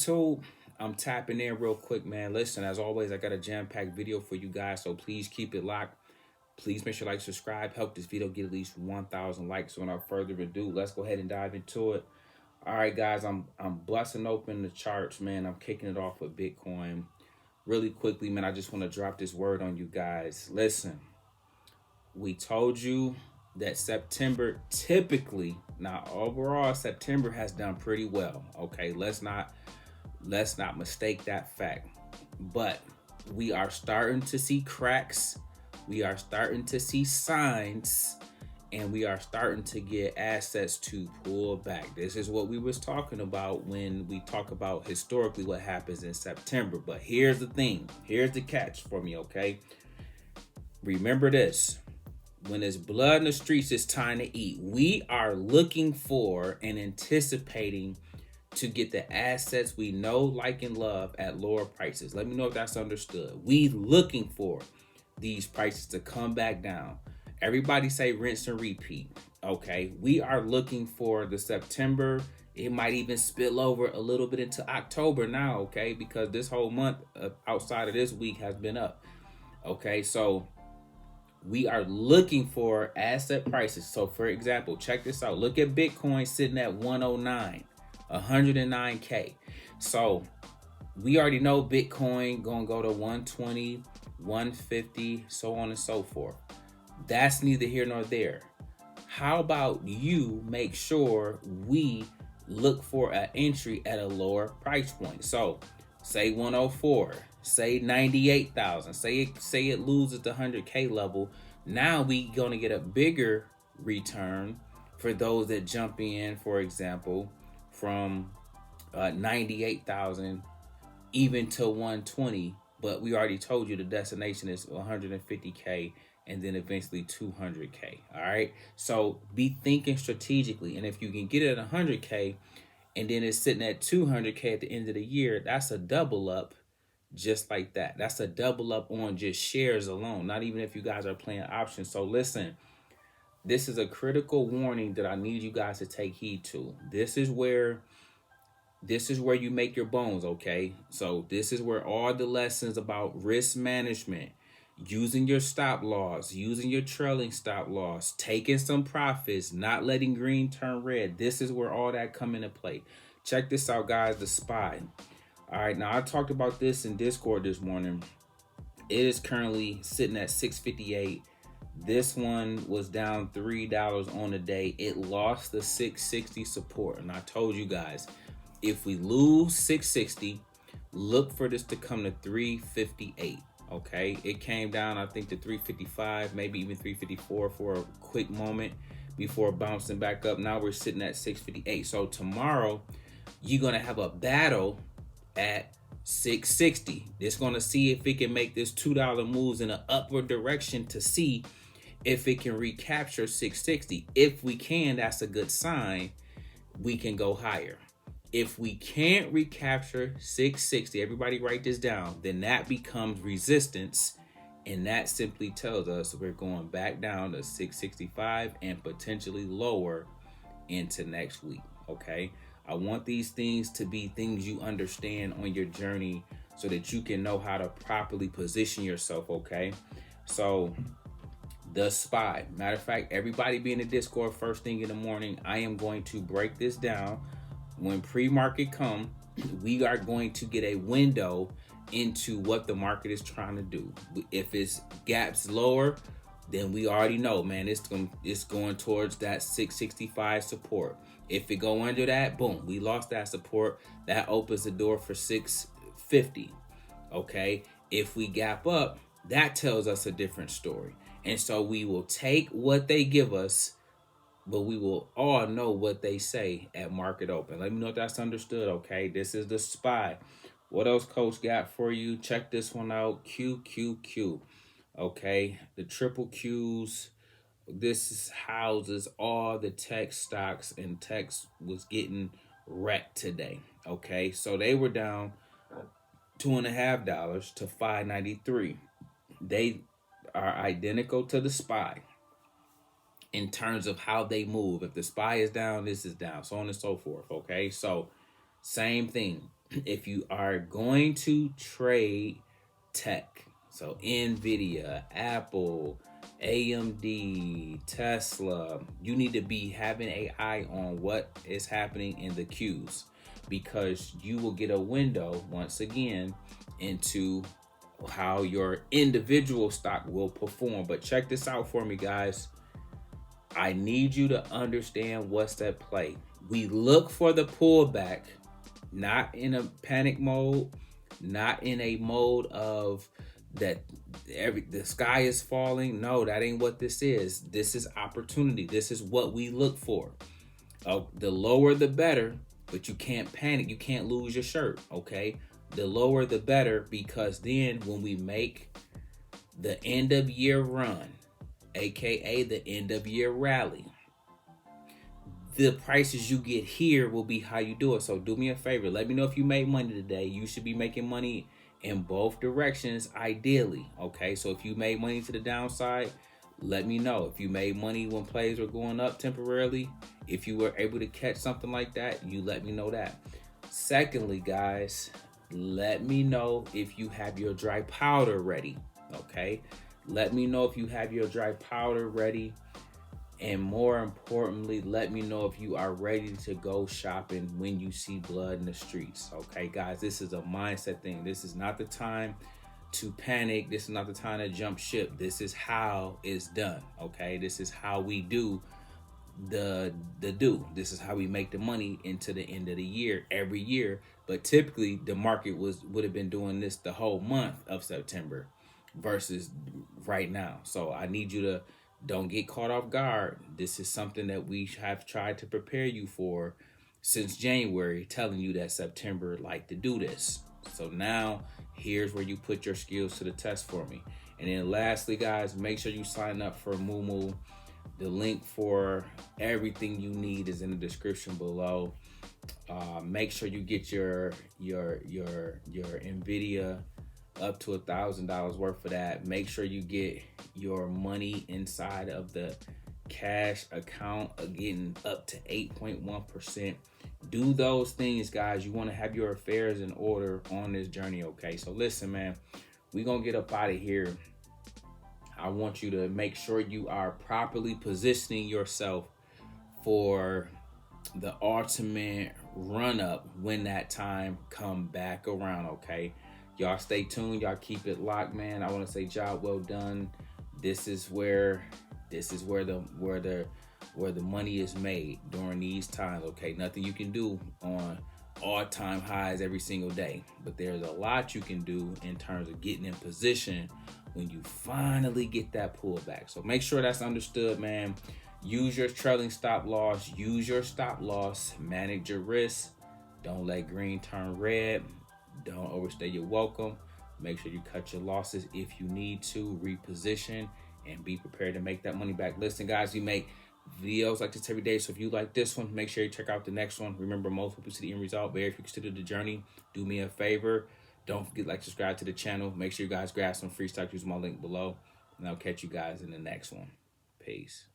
YouTube, I'm tapping in real quick, man. Listen, as always, I got a jam-packed video for you guys, so please keep it locked. Please make sure to like, subscribe, help this video get at least 1,000 likes. So without further ado, let's go ahead and dive into it. All right, guys, I'm busting open the charts, man. I'm kicking it off with Bitcoin. Really quickly, man, I just want to drop this word on you guys. Listen, we told you that September typically, now overall, September has done pretty well. Okay, let's not mistake that fact. But we are starting to see cracks. We are starting to see signs, and we are starting to get assets to pull back. This is what we was talking about when we talk about historically what happens in September. But here's the thing. Here's the catch for me, okay? Remember this. When there's blood in the streets, it's time to eat. We are looking for and anticipating to get the assets we know, like, and love at lower prices. Let me know if that's understood. We looking for these prices to come back down. Everybody say rinse and repeat. Okay, we are looking for the September. It might even spill over a little bit into October now, okay? Because this whole month outside of this week has been up. Okay, so we are looking for asset prices. So for example, check this out. Look at Bitcoin sitting at 109, 109K. So we already know Bitcoin gonna go to 120, 150, so on and so forth. That's neither here nor there. How about you make sure we look for an entry at a lower price point? So say 104, say 98,000, say it loses the 100K level. Now we gonna get a bigger return for those that jump in, for example, from 98,000 even to 120. But we already told you the destination is 150K and then eventually 200K. All right. So be thinking strategically. And if you can get it at 100K and then it's sitting at 200K at the end of the year, that's a double up just like that. That's a double up on just shares alone, not even if you guys are playing options. So listen, this is a critical warning that I need you guys to take heed to. This is where you make your bones, okay? So this is where all the lessons about risk management, using your stop loss, using your trailing stop loss, taking some profits, not letting green turn red. This is where all that come into play. Check this out, guys, the SPY. All right, now I talked about this in Discord this morning. It is currently sitting at 658. This one was down $3 on the day. It lost the 660 support. And I told you guys, if we lose 660, look for this to come to 358. Okay, it came down, I think, to 355, maybe even 354 for a quick moment before bouncing back up. Now we're sitting at 658. So tomorrow, you're going to have a battle at 660. It's going to see if it can make this $2 moves in an upward direction to see if it can recapture 660. If we can, that's a good sign. We can go higher. If we can't recapture 660, everybody write this down, then that becomes resistance. And that simply tells us we're going back down to 665 and potentially lower into next week. Okay. I want these things to be things you understand on your journey so that you can know how to properly position yourself. Okay. So the SPY, matter of fact, everybody be in the Discord first thing in the morning. I am going to break this down. When pre-market come, we are going to get a window into what the market is trying to do. If it's gaps lower, then we already know, man, it's going towards that 665 support. If it go under that, boom, we lost that support. That opens the door for 650. Okay. If we gap up, that tells us a different story. And so we will take what they give us, but we will all know what they say at market open. Let me know if that's understood, okay? This is the SPY. What else Coach got for you? Check this one out. QQQ, okay? The triple Qs. This houses all the tech stocks, and tech was getting wrecked today, okay? So they were down $2.50 to $5.93. They are identical to the SPY in terms of how they move. If the SPY is down, this is down, so on and so forth, okay? So same thing. if you are going to trade tech, so Nvidia, Apple, AMD, Tesla, you need to be having an eye on what is happening in the queues, because you will get a window once again into how your individual stock will perform. But check this out for me, guys. I need you to understand what's at play. We look for the pullback, not in a panic mode, not in a mode of that the sky is falling. No, that ain't what this is. This is opportunity. This is what we look for. The lower the better, but you can't panic. You can't lose your shirt, okay? The lower the better, because then when we make the end of year run, aka the end of year rally, the prices you get here will be how you do it. So do me a favor, let me know if you made money today. You should be making money in both directions ideally, okay? So if you made money to the downside, let me know. If you made money when plays were going up temporarily, if you were able to catch something like that, you let me know that. Secondly, guys, let me know if you have your dry powder ready, okay? Let me know if you have your dry powder ready. And more importantly, let me know if you are ready to go shopping when you see blood in the streets. Okay, guys, this is a mindset thing. This is not the time to panic. This is not the time to jump ship. This is how it's done. Okay, this is how we do this is how we make the money into the end of the year every year. But typically the market would have been doing this the whole month of September versus right now. So I need you to don't get caught off guard. This is something that we have tried to prepare you for since January, telling you that September like to do this. So now here's where you put your skills to the test for me. And then lastly, guys, make sure you sign up for Moomoo. The link for everything you need is in the description below. Make sure you get your Nvidia up to $1,000 worth of that. Make sure you get your money inside of the cash account, getting up to 8.1%. Do those things, guys. You want to have your affairs in order on this journey, okay? So listen, man, we're gonna get up out of here. I want you to make sure you are properly positioning yourself for the ultimate run up when that time come back around, okay? Y'all stay tuned. Y'all keep it locked, man. I want to say job well done. This is where the money is made during these times, okay? Nothing you can do on all-time highs every single day, but there's a lot you can do in terms of getting in position when you finally get that pullback. So make sure that's understood, man. Use your trailing stop loss. Use your stop loss. Manage your risk. Don't let green turn red. Don't overstay your welcome. Make sure you cut your losses if you need to. Reposition and be prepared to make that money back. Listen, guys, we make videos like this every day. So if you like this one, make sure you check out the next one. Remember, most people see the end result. But if you consider the journey, do me a favor. Don't forget to subscribe to the channel. Make sure you guys grab some free stock. Use my link below. And I'll catch you guys in the next one. Peace.